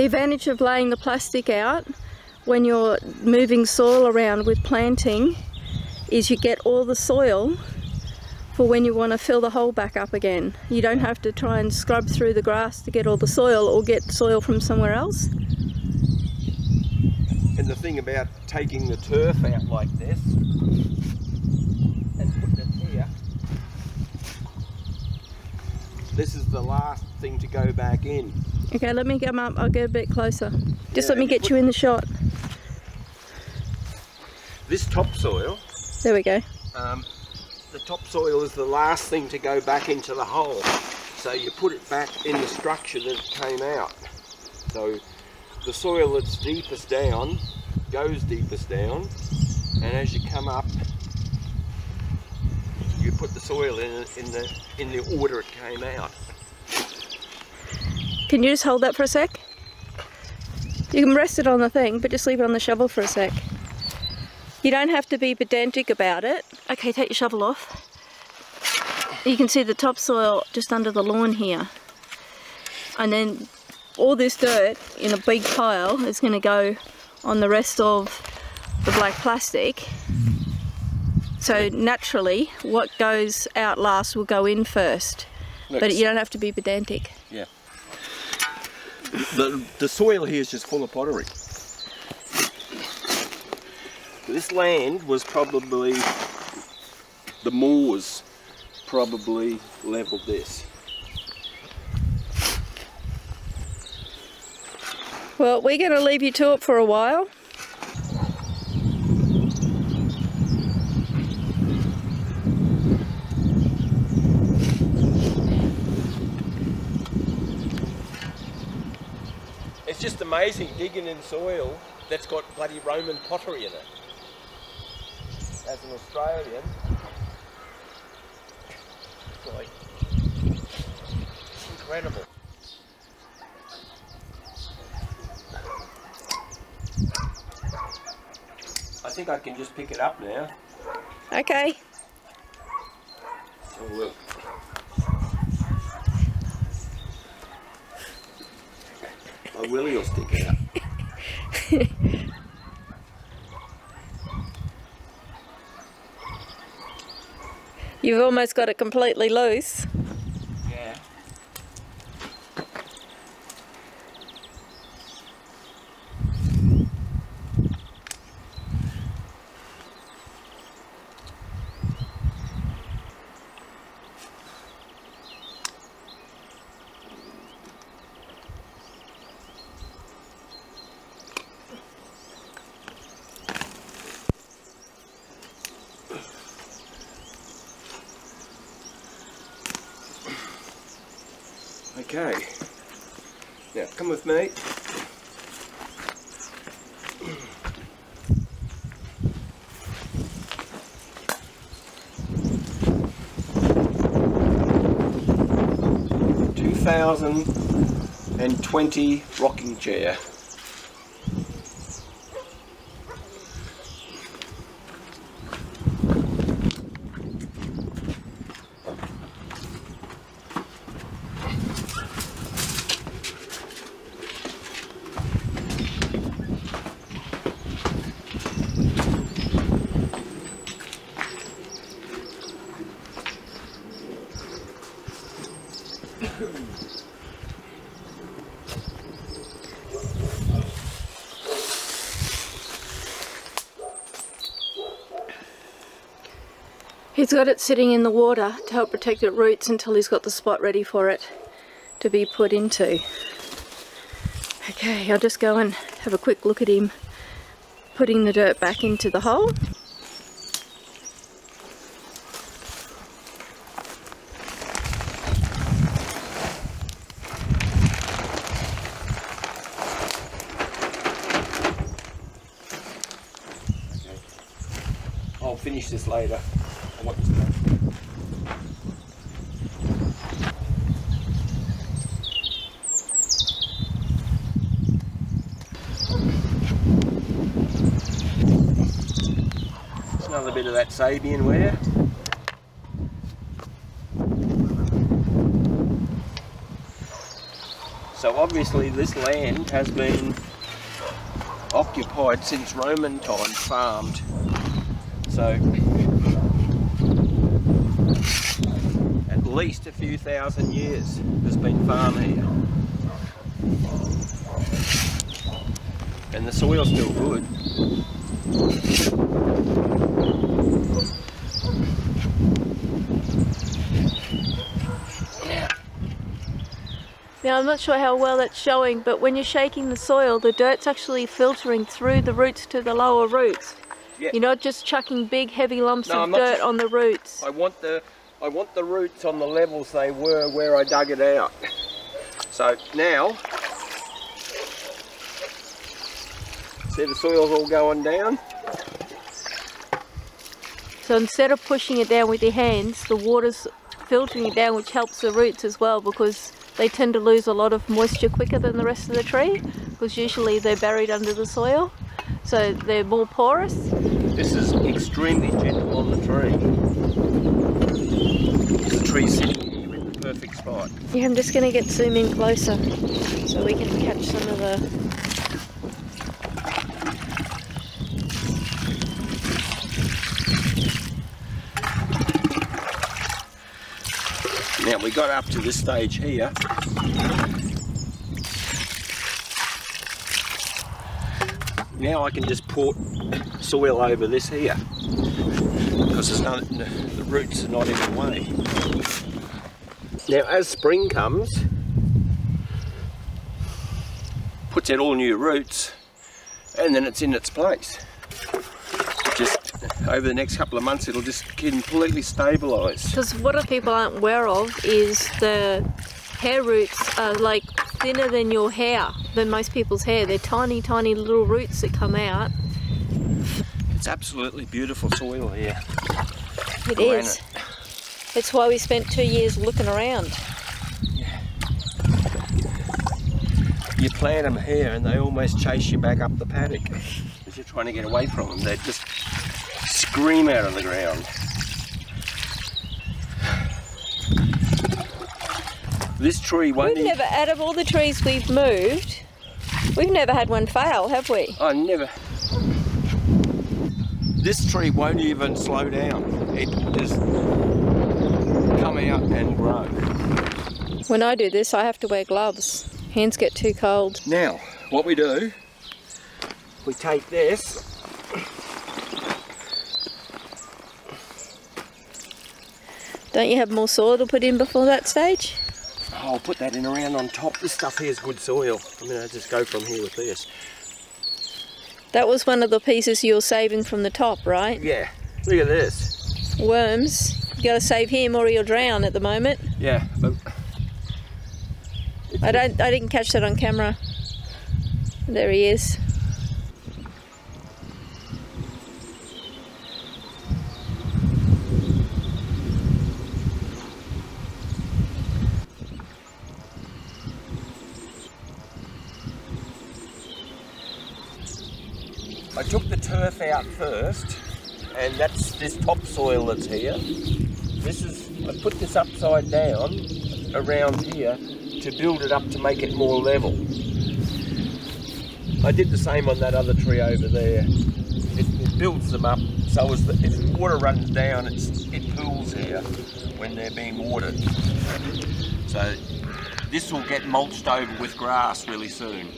The advantage of laying the plastic out when you're moving soil around with planting is you get all the soil for when you want to fill the hole back up again. You don't have to try and scrub through the grass to get all the soil or get soil from somewhere else. And the thing about taking the turf out like this and putting it here, this is the last thing to go back in. Okay, let me come up, I'll get a bit closer. Just Yeah, let me get you in the shot. This topsoil, There we go. the topsoil is the last thing to go back into the hole. So you put it back in the structure that it came out. So the soil that's deepest down goes deepest down, and as you come up, you put the soil in the order it came out. Can you just hold that for a sec? You can rest it on the thing, but just leave it on the shovel for a sec. You don't have to be pedantic about it. Okay, take your shovel off. You can see the topsoil just under the lawn here. And then all this dirt in a big pile is going to go on the rest of the black plastic. So naturally, what goes out last will go in first. But you don't have to be pedantic. Yeah. The soil here is just full of pottery. This land was probably, the Moors probably levelled this. Well, we're going to leave you to it for a while. It's just amazing digging in soil that's got bloody Roman pottery in it. As an Australian, it's like incredible. I think I can just pick it up now. Okay. So look. My willy will stick out. You've almost got it completely loose. Yeah. Okay, now come with me. $2020 rocking chair. He's got it sitting in the water to help protect its roots until he's got the spot ready for it to be put into. Okay, I'll just go and have a quick look at him putting the dirt back into the hole. I'll finish this later. I want this done. Another bit of that Sabian ware. So obviously this land has been occupied since Roman times, farmed. So at least a few thousand years there's been farm here. And the soil's still good. Now I'm not sure how well that's showing, but when you're shaking the soil, the dirt's actually filtering through the roots to the lower roots. Yeah. You're not just chucking big heavy lumps of dirt on the roots. I want the roots on the levels they were where I dug it out. So now, see the soil's all going down? So instead of pushing it down with your hands, the water's filtering it down, which helps the roots as well, because they tend to lose a lot of moisture quicker than the rest of the tree, because usually they're buried under the soil, so they're more porous. This is extremely gentle on the tree. The tree's sitting here in the perfect spot. Yeah, I'm just going to zoom in closer so we can catch some of the... Now we got up to this stage here. Now I can just pour soil over this here because there's no, the roots are not in the way. Now as spring comes, puts out all new roots and then it's in its place. Just over the next couple of months it'll just completely stabilise. Because what people aren't aware of is the hair roots are like thinner than your hair, than most people's hair. They're tiny, tiny little roots that come out. It's absolutely beautiful soil here. It is. That's why we spent 2 years looking around. Yeah. You plant them here and they almost chase you back up the paddock as you're trying to get away from them. They just scream out of the ground. This tree won't... We've never, out of all the trees we've moved, we've never had one fail, have we? I never. This tree won't even slow down. It will just come out and grow. When I do this, I have to wear gloves. Hands get too cold. Now, what we do, we take this. Don't you have more soil to put in before that stage? I'll put that in around on top. This stuff here is good soil. I'm going to just go from here with this. That was one of the pieces you were saving from the top, right? Yeah. Look at this. Worms. You got to save him or he'll drown at the moment. Yeah. But I didn't catch that on camera. There he is. I took the turf out first, and that's this topsoil that's here. This is, I put this upside down around here to build it up to make it more level. I did the same on that other tree over there. It builds them up so as if water runs down, it pools here when they're being watered. So this will get mulched over with grass really soon.